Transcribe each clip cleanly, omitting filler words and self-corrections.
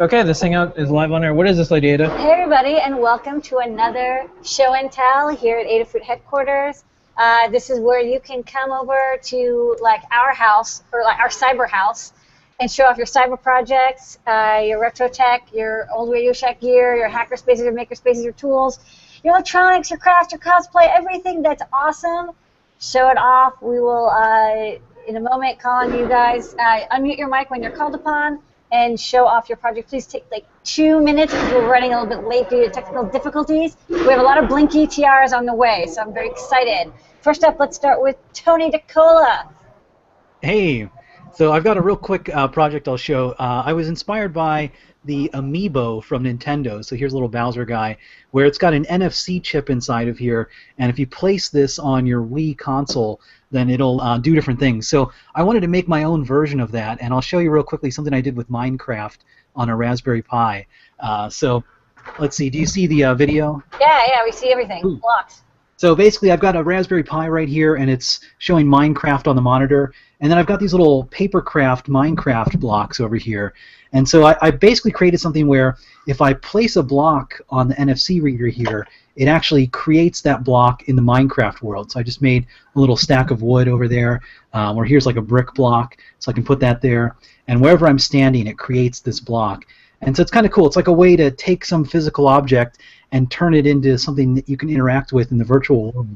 Okay, this hangout is live on air. What is this, Lady Ada? Hey everybody, and welcome to another show and tell here at Adafruit headquarters. This is where you can come over to like our house or like our cyber house and show off your cyber projects, your retro tech, your old Radio Shack gear, your hacker spaces, your maker spaces, your tools, your electronics, your crafts, your cosplay, everything that's awesome. Show it off. We will in a moment call on you guys. Unmute your mic when you're called upon and show off your project. Please take like 2 minutes because we're running a little bit late due to technical difficulties. We have a lot of blinky tiaras on the way, so I'm very excited. First up, let's start with Tony DeCola. Hey, so I've got a real quick project I'll show. I was inspired by the Amiibo from Nintendo. So here's a little Bowser guy where it's got an NFC chip inside of here, and if you place this on your Wii console, then it'll do different things. So I wanted to make my own version of that, and I'll show you real quickly something I did with Minecraft on a Raspberry Pi. So let's see, do you see the video? Yeah, we see everything. Ooh. Blocks. So basically I've got a Raspberry Pi right here, and it's showing Minecraft on the monitor, and then I've got these little papercraft Minecraft blocks over here. And so I basically created something where if I place a block on the NFC reader here, it actually creates that block in the Minecraft world. So I just made a little stack of wood over there, where here's like a brick block, so I can put that there. And wherever I'm standing, it creates this block. And so it's kind of cool. It's like a way to take some physical object and turn it into something that you can interact with in the virtual world.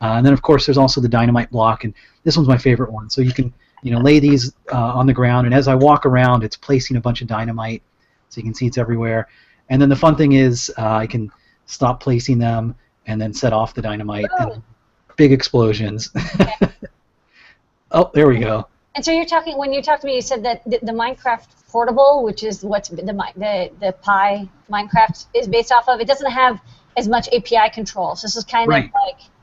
And then, of course, there's also the dynamite block, and this one's my favorite one. So you can lay these on the ground, and as I walk around, it's placing a bunch of dynamite, so you can see it's everywhere. And then the fun thing is I can stop placing them and then set off the dynamite, and big explosions. Oh, there we go. And so when you talked to me, you said that the Minecraft Portable, which is what the Pi Minecraft is based off of, it doesn't have as much API control. So this is kind of like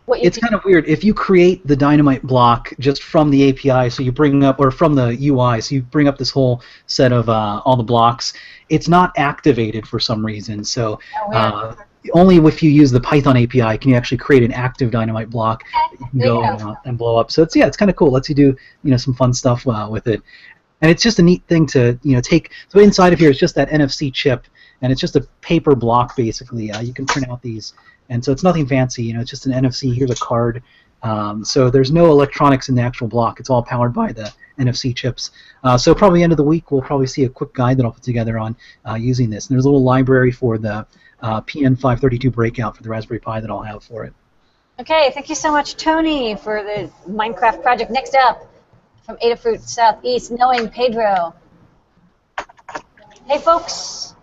what you. It's kind of weird. If you create the dynamite block just from the API, so you bring up, or from the UI, so you bring up this whole set of all the blocks, it's not activated for some reason. So only if you use the Python API can you actually create an active dynamite block that you can go and blow up. So it's kind of cool. It lets you do some fun stuff with it. And it's just a neat thing to take. So inside of here is just that NFC chip, and it's just a paper block basically. You can print out these, and so it's nothing fancy. It's just an NFC. Here's a card. So there's no electronics in the actual block. It's all powered by the NFC chips. So probably end of the week we'll probably see a quick guide that I'll put together on using this. And there's a little library for the PN532 breakout for the Raspberry Pi that I'll have for it. Okay, thank you so much, Tony, for the Minecraft project. Next up, from Adafruit Southeast, knowing Pedro. Hey, folks.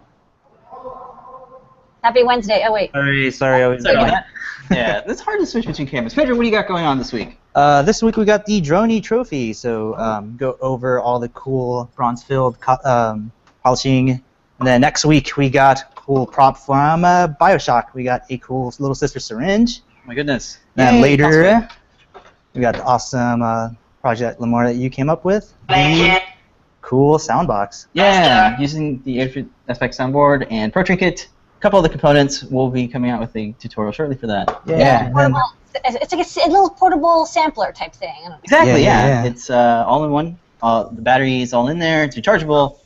Happy Wednesday. Oh, wait. Sorry, I was Sorry about that. Yeah, it's hard to switch between cameras. Pedro, what do you got going on this week? This week we got the Droney Trophy, so go over all the cool bronze-filled polishing. And then next week we got cool prop from Bioshock. We got a cool little sister syringe. Oh my goodness. And Yay, later we got the awesome project, Lamar, that you came up with. The cool sound box. Yeah, using the Adafruit SPEC soundboard and Pro Trinket. A couple of the components will be coming out with a tutorial shortly for that. Yeah. It's like a little portable sampler type thing. I don't know. Exactly, yeah. It's all in one. The battery is all in there. It's rechargeable.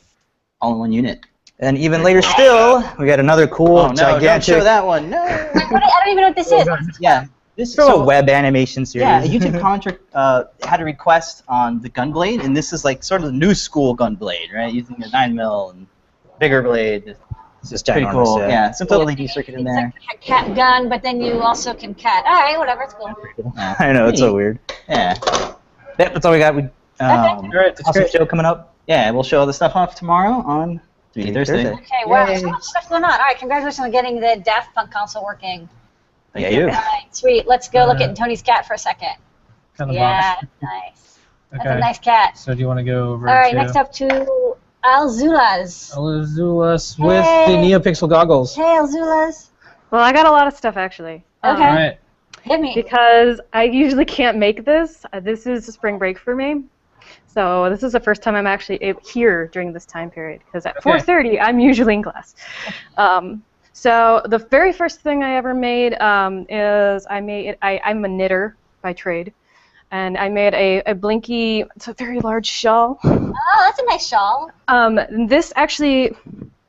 All in one unit. And even later still, we got another cool, gigantic... don't show that one. No. I don't even know what this is. Yeah. This is a web animation series. Yeah, a YouTube commenter had a request on the gun blade, and this is like sort of the new school gun blade, right? Using a 9mm and bigger blade. It's just pretty cool. Yeah, simple LED circuit in there. It's like a cat gun, but then you also can cat. All right, whatever, it's cool. Yeah. I know, it's so weird. Yeah. Yep, that's all we got. Alright, awesome show coming up. Yeah, we'll show the stuff off tomorrow on Thursday. Okay, wow, so much stuff going on. All right, congratulations on getting the Daft Punk console working. Thank you. All right, sweet. Let's go look at Tony's cat for a second. Kind of yeah, box. nice. Okay. That's a nice cat. So do you want to go over All right, to next up to Alzulas. Alzulas with the NeoPixel goggles. Hey, Alzulas. Well, I got a lot of stuff actually. Okay. All right. Hit me. Because I usually can't make this. This is spring break for me. So this is the first time I'm actually here during this time period. Because at 4:30, I'm usually in class. So the very first thing I ever made is I'm a knitter by trade. And I made a blinky, it's a very large shawl. Oh, that's a nice shawl. This actually,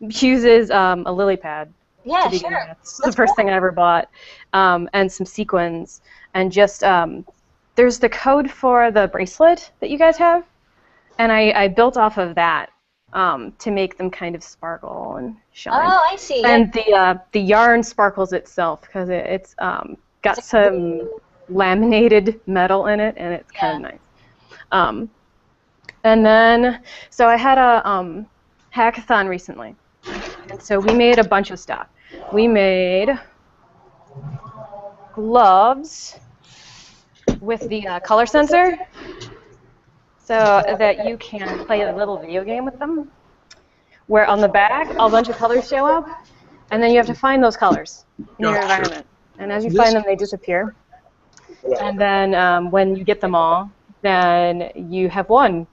uses a lily pad. Yeah, to begin sure. with. This is the first thing I ever bought, and some sequins, and just there's the code for the bracelet that you guys have, and I built off of that to make them kind of sparkle and shine. Oh, I see. And the yarn sparkles itself because it's got some laminated metal in it, and it's kind of nice. And then, so I had a hackathon recently, and so we made a bunch of stuff. We made gloves with the color sensor, so that you can play a little video game with them, where on the back a bunch of colors show up, and then you have to find those colors in your environment. And as you find them, they disappear. And then when you get them all, then you have won.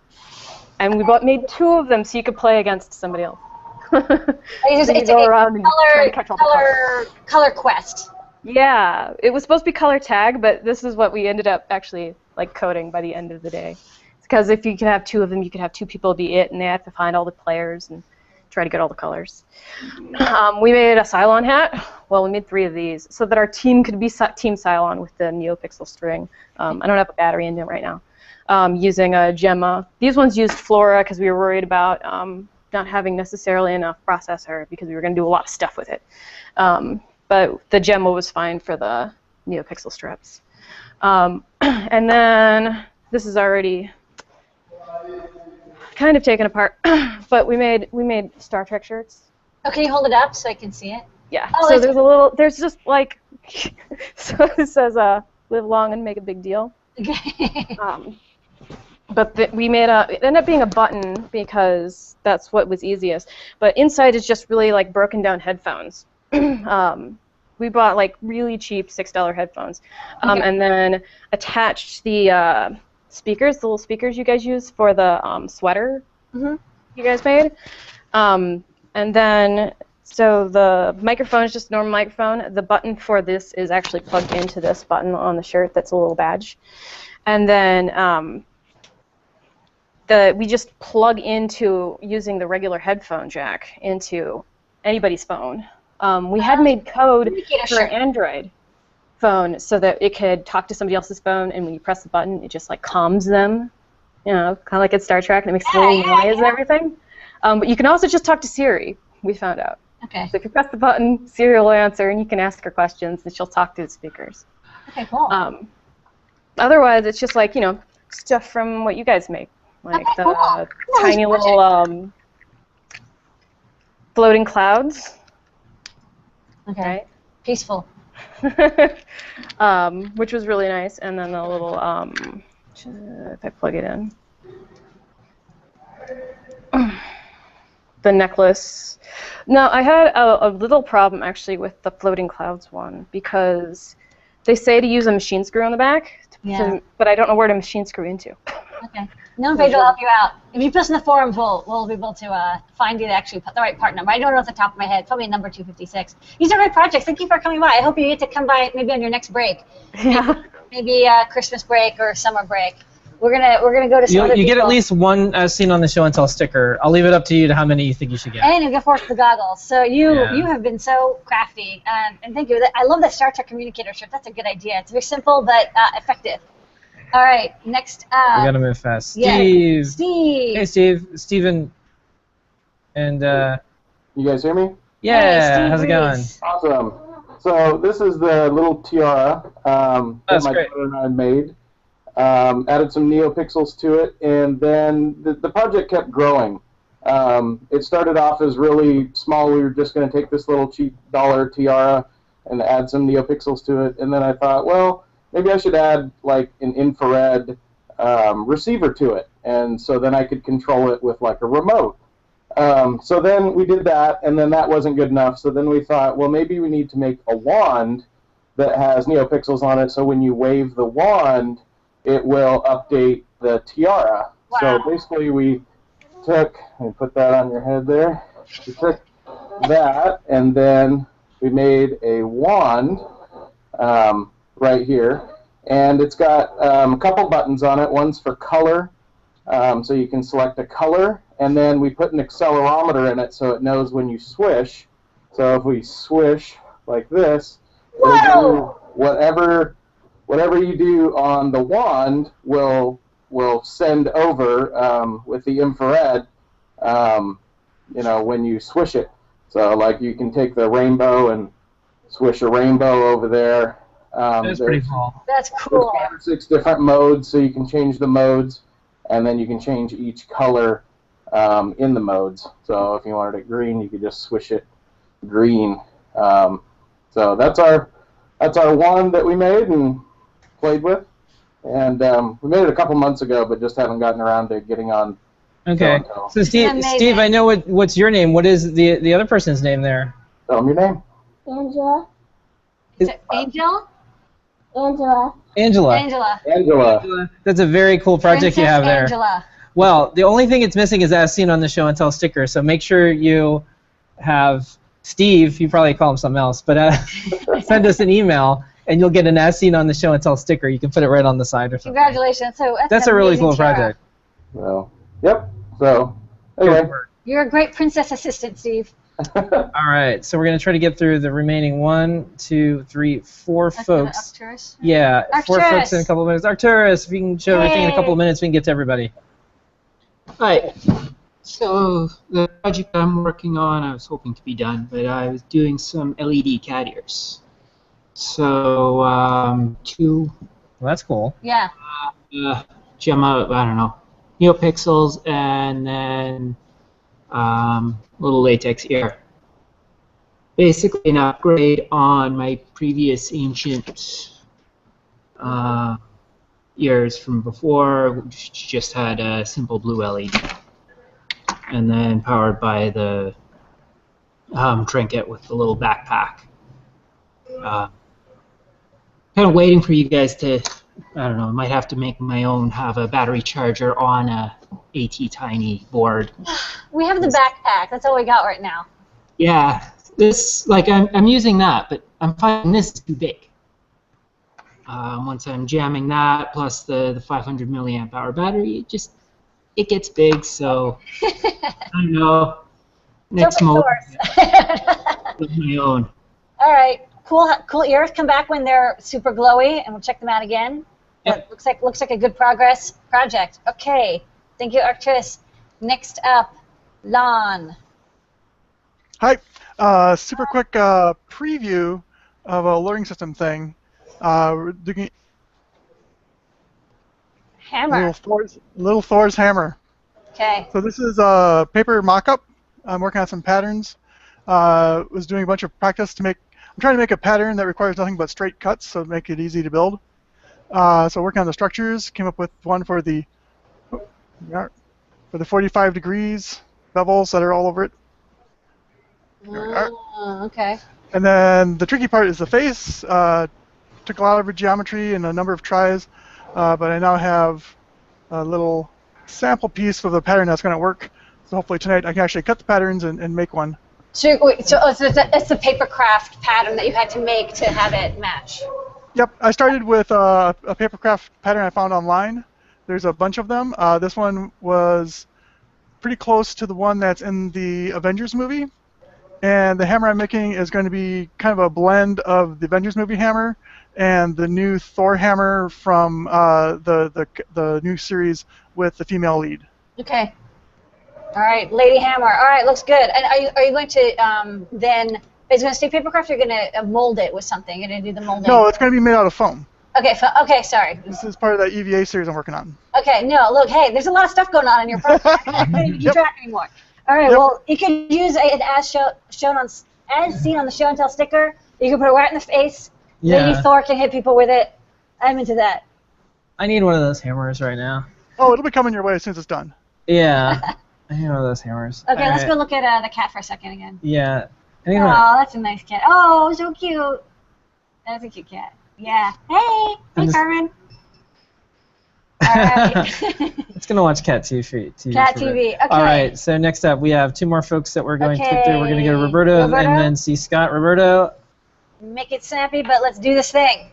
And we made 2 of them so you could play against somebody else. It's a color quest. Yeah, it was supposed to be color tag, but this is what we ended up actually like coding by the end of the day. Because if you could have 2 of them, you could have 2 people be it, and they have to find all the players and try to get all the colors. We made a Cylon hat. Well, we made 3 of these so that our team could be Team Cylon with the NeoPixel string. I don't have a battery in it right now. Using a Gemma. These ones used Flora because we were worried about not having necessarily enough processor because we were going to do a lot of stuff with it. But the Gemma was fine for the NeoPixel strips. And then this is already kind of taken apart, but we made Star Trek shirts. Oh, can you hold it up so I can see it? Yeah. Oh, so there's just like, so it says live long and make a big deal. Okay. But we made it ended up being a button because that's what was easiest. But inside is just really like broken down headphones. We bought like really cheap $6 headphones, and then attached the speakers, the little speakers you guys use for the sweater you guys made. And then so the microphone is just a normal microphone. The button for this is actually plugged into this button on the shirt. That's a little badge. And then we just plug into using the regular headphone jack into anybody's phone. We had made code for an Android phone so that it could talk to somebody else's phone, and when you press the button, it just like calms them, you know, kind of like in Star Trek, and it makes a little noise and everything. But you can also just talk to Siri, we found out. Okay. So if you press the button, Siri will answer, and you can ask her questions, and she'll talk to the speakers. Okay, cool. Otherwise, it's just like, you know, stuff from what you guys make. Like the tiny little floating clouds. Okay. Right? Peaceful. Which was really nice. And then the little, if I plug it in. The necklace. No, I had a little problem actually with the floating clouds one because they say to use a machine screw on the back, but I don't know where to machine screw into. Okay. No page will help you out. If you post in the forums, we'll be able to find you the right part number. I don't know off the top of my head. Probably number 256. These are great projects. Thank you for coming by. I hope you get to come by maybe on your next break. Yeah. Maybe Christmas break or summer break. We're gonna go to some other You get people. at least one as seen on the show and tell sticker. I'll leave it up to you to how many you think you should get. And you get forced the goggles. So you have been so crafty, and thank you. I love that Star Trek communicator shirt. That's a good idea. It's very simple but effective. All right, next. We gotta move fast. Steve. Hey, Steve. Steven. And You guys hear me? yeah, Hey, how's it going? Awesome. So this is the little tiara that That's my great. daughter and I made. Added some NeoPixels to it, and then the project kept growing. It started off as really small. We were just going to take this little cheap dollar tiara and add some NeoPixels to it, and then I thought, well, maybe I should add like an infrared receiver to it, and so then I could control it with like a remote. So then we did that, and then that wasn't good enough, so then we thought, well, maybe we need to make a wand that has NeoPixels on it, so when you wave the wand, it will update the tiara. Wow. So basically we took, let me put that on your head there, we took that, and then we made a wand right here, and it's got a couple buttons on it. One's for color, so you can select a color, and then we put an accelerometer in it so it knows when you swish. So if we swish like this, it'll do whatever you do on the wand will send over with the infrared, when you swish it. So like you can take the rainbow and swish a rainbow over there. That's pretty cool. That's cool. There's 5 or 6 different modes, so you can change the modes, and then you can change each color in the modes. So if you wanted it green, you could just swish it green. So that's our wand that we made and played with, and we made it a couple months ago, but just haven't gotten around to getting on. Okay. So Steve, I know what's your name. What is the other person's name there? Tell them your name. Angela. Is it Angel? Angela. That's a very cool project you have there. Angela. Well, the only thing it's missing is as seen on the show and tell sticker. So make sure you have Steve. You probably call him something else, but send us an email, and you'll get an as seen on the show and tell sticker. You can put it right on the side or something. Congratulations! So that's a really cool project. Well, yep. So anyway, you're a great princess assistant, Steve. All right, so we're gonna try to get through the remaining 1, 2, 3, 4 folks. Arcturus? Yeah, Arcturus. 4 folks in a couple of minutes. Arcturus, if you can show everything in a couple of minutes, we can get to everybody. Hi. So the project I'm working on, I was hoping to be done, but I was doing some LED cat ears. So 2. Well, that's cool. Yeah. Gemma, I don't know, NeoPixels, and then little latex ear. Basically an upgrade on my previous ancient ears from before, which just had a simple blue LED. And then powered by the trinket with the little backpack. Kind of waiting for you guys to, I don't know, I might have to make my own, have a battery charger on a AT Tiny board. We have the backpack. That's all we got right now. Yeah, this, like, I'm using that, but I'm finding this is too big. Once I'm jamming that, plus the 500 milliamp hour battery, it gets big, so I don't know. Next mode, with my own. All right, cool ears. Come back when they're super glowy, and we'll check them out again. Yep. Looks like a good project. Okay, thank you, Arcturus. Next up, Lon. Hi. Super quick preview of a learning system thing. We're doing Hammer. Little Thor's hammer. Okay. So this is a paper mock-up. I'm working on some patterns. Was doing a bunch of practice to make. I'm trying to make a pattern that requires nothing but straight cuts, so make it easy to build. So working on the structures, came up with one for the 45 degrees bevels that are all over it. Okay. And then the tricky part is the face. Took a lot of geometry and a number of tries, but I now have a little sample piece of the pattern that's going to work. So hopefully tonight I can actually cut the patterns and make one. So it's the paper craft pattern that you had to make to have it match. Yep, I started with a paper craft pattern I found online. There's a bunch of them. This one was pretty close to the one that's in the Avengers movie. And the hammer I'm making is going to be kind of a blend of the Avengers movie hammer and the new Thor hammer from the new series with the female lead. Okay. All right, Lady Hammer. All right, looks good. And are you going to then? Is it going to stay paper craft? Or are you going to mold it with something? You're going to do the molding? No, it's going to be made out of foam. Okay. Okay. Sorry. This is part of that EVA series I'm working on. Okay. No. Look. Hey, there's a lot of stuff going on in your project. I can't even keep track anymore. All right. Yep. Well, you can use it as seen on the show and tell sticker. You can put it right in the face. Yeah. Maybe Thor can hit people with it. I'm into that. I need one of those hammers right now. Oh, it'll be coming your way as soon as it's done. Yeah. I need one of those hammers. Okay, let's go look at the cat for a second again. Yeah. Oh, that's a nice cat. Oh, so cute. That's a cute cat. Yeah. Hey, Carmen. All right. It's gonna watch Cat TV. Cat TV. Okay. All right. So next up, we have 2 more folks that we're going to get through. We're gonna go to Roberto and then see Scott. Roberto. Make it snappy, but let's do this thing.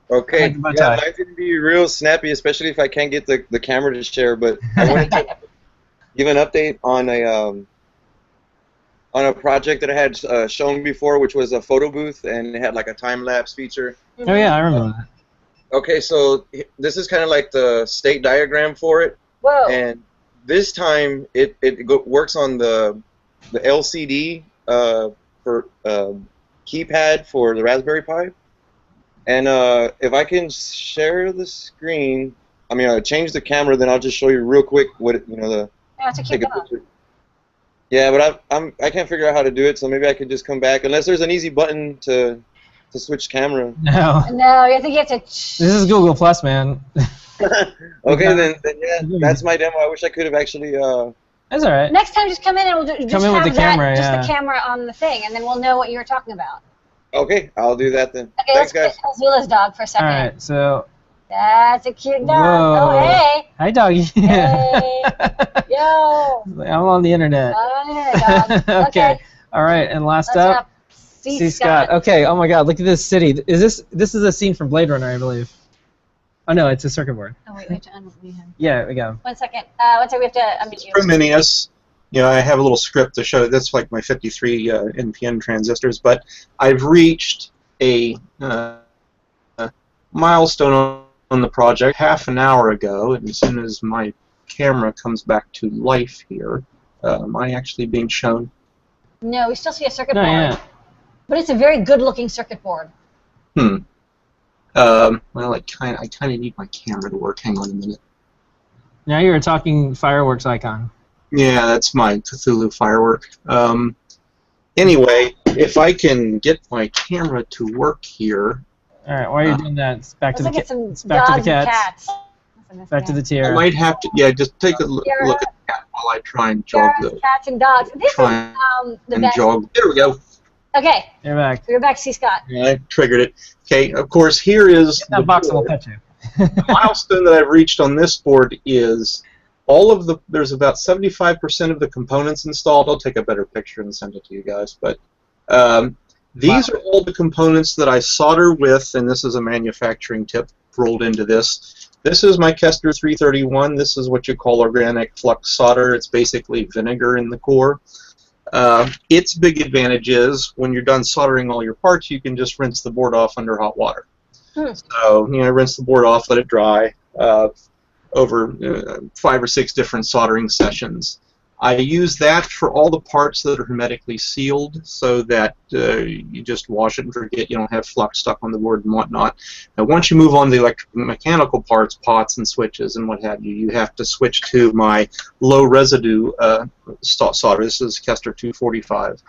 Okay. Yeah, mine's gonna be real snappy, especially if I can't get the camera to share. But I wanted to give an update on a project that I had shown before, which was a photo booth, and it had like a time lapse feature. Oh yeah, I remember that. Okay, so this is kind of like the state diagram for it. Whoa. And this time it works on the LCD for keypad for the Raspberry Pi. And if I can share the screen, I mean, change the camera, then I'll just show you real quick what Yeah, it's a cute take a dog. picture. Yeah, but I can't figure out how to do it, so maybe I could just come back unless there's an easy button to switch camera. No. No, I think you have to. This is Google Plus, man. Okay, then yeah, that's my demo. I wish I could have actually. That's all right. Next time, just come in and we'll just Come in with have the camera, just yeah. the camera on the thing, and then we'll know what you were talking about. Okay, I'll do that then. Okay, Thanks, let's guys. get Azula's dog for a All second. right, so. That's a cute dog. Whoa. Oh, hey. Hi, doggy. Hey. Yo. I'm on the internet. Dog. Okay. All right, and last What's up, up? C. Scott. Okay. Oh my God, look at this city. This is a scene from Blade Runner, I believe. Oh no, it's a circuit board. Oh wait, we have to unmute him. Yeah, we got him. 1 second. 1 second. We have to unmute you. Minius. You know, I have a little script to show. That's like my 53 NPN transistors, but I've reached a milestone on the project half an hour ago, and as soon as my camera comes back to life here, am I actually being shown? No, we still see a circuit No, board. yeah. But it's a very good-looking circuit board. Well, I kind of need my camera to work. Hang on a minute. Now you're a talking fireworks icon. Yeah, that's my Cthulhu firework. Anyway, if I can get my camera to work here. All right, while you're doing that, it's back to the Let's look at it's some back to dogs the and cats. cats. Back to the I tier. might have to, just take a look Tiara. at that while I try and jog Tiaras, the. cats, and dogs. This is Try the and best. jog. There we go. Okay, You're back. we're back to C. Scott. I triggered it. Okay, of course, here is Get that box and we'll pet you. the milestone that I've reached on this board is there's about 75% of the components installed. I'll take a better picture and send it to you guys. But these are all the components that I solder with, and this is a manufacturing tip rolled into this. This is my Kester 331. This is what you call organic flux solder. It's basically vinegar in the core. Its big advantage is when you're done soldering all your parts, you can just rinse the board off under hot water. So, rinse the board off, let it dry over 5 or 6 different soldering sessions. I use that for all the parts that are hermetically sealed so that you just wash it and forget, you don't have flux stuck on the board and whatnot. Now, once you move on to the electromechanical parts, pots and switches and what have you, you have to switch to my low residue solder. This is Kester 245.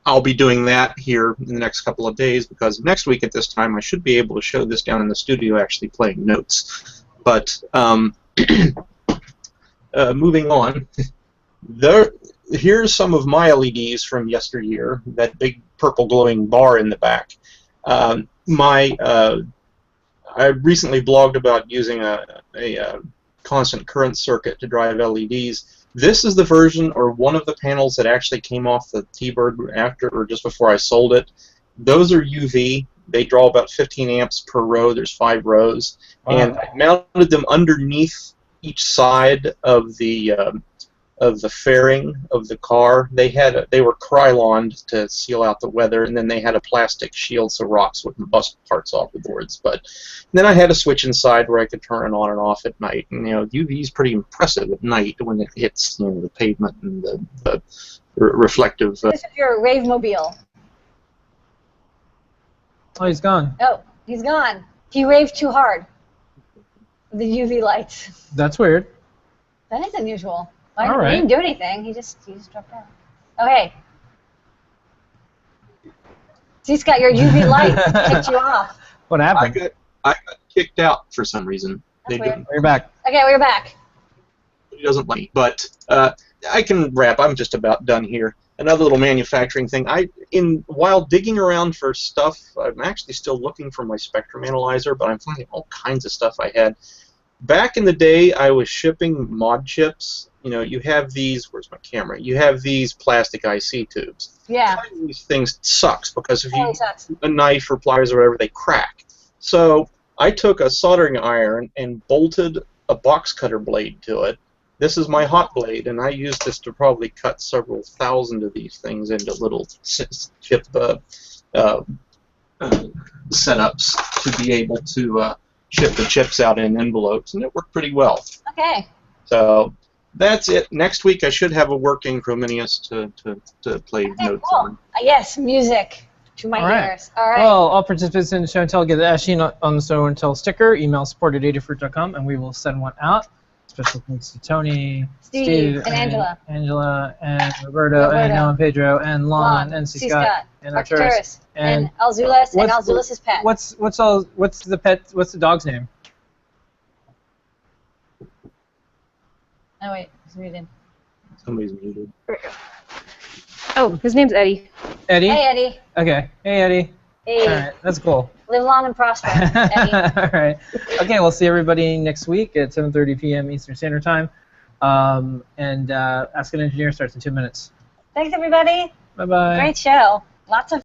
I'll be doing that here in the next couple of days because next week at this time I should be able to show this down in the studio actually playing notes. But moving on, here's some of my LEDs from yesteryear, that big purple glowing bar in the back. I recently blogged about using a constant current circuit to drive LEDs. This is the version, or one of the panels, that actually came off the T-Bird after or just before I sold it. Those are UV. They draw about 15 amps per row. There's 5 rows. And I mounted them underneath each side of the fairing of the car. They were kryloned to seal out the weather, and then they had a plastic shield so rocks wouldn't bust parts off the boards. But then I had a switch inside where I could turn it on and off at night. And UV is pretty impressive at night when it hits the pavement and the reflective. This is your rave mobile. Oh, he's gone. Oh, he's gone. He raved too hard. The UV lights. That's weird. That is unusual. He All right. didn't do anything. He just dropped out. Okay. See, Scott, your UV light kicked you off. What happened? I got kicked out for some reason. That's weird. You're back. Okay, we're back. He doesn't like me, but I can wrap. I'm just about done here. Another little manufacturing thing. While digging around for stuff, I'm actually still looking for my spectrum analyzer, but I'm finding all kinds of stuff I had. Back in the day, I was shipping mod chips. You have these. Where's my camera? You have these plastic IC tubes. Yeah. These things sucks because if you It sucks. use a knife or pliers or whatever, they crack. So I took a soldering iron and bolted a box cutter blade to it. this is my hot blade, and I use this to probably cut several thousand of these things into little chip setups to be able to ship the chips out in envelopes, and it worked pretty well. Okay. So that's it. Next week I should have a working Chrominius to play notes cool. on. Yes, music to my All right. ears. All right. Well, all participants in the show and tell get the Asheen on the show and tell sticker. Email support@adafruit.com, and we will send one out. Special thanks to Tony, Steve and Angela. Angela, and Roberto, and Noah and Pedro, and Lon, and C. Scott, and Arcturus, and and Alzulas, and Alzulas' pet. what's the dog's name? Oh wait, he's muted. Somebody's muted. Oh, his name's Eddie. Eddie? Hey Eddie. Okay. Hey Eddie. Hey. All right, that's cool. Live long and prosper, Eddie. All right. Okay, we'll see everybody next week at 7:30 p.m. Eastern Standard Time. And Ask an Engineer starts in 2 minutes. Thanks everybody. Bye-bye. Great show. Lots of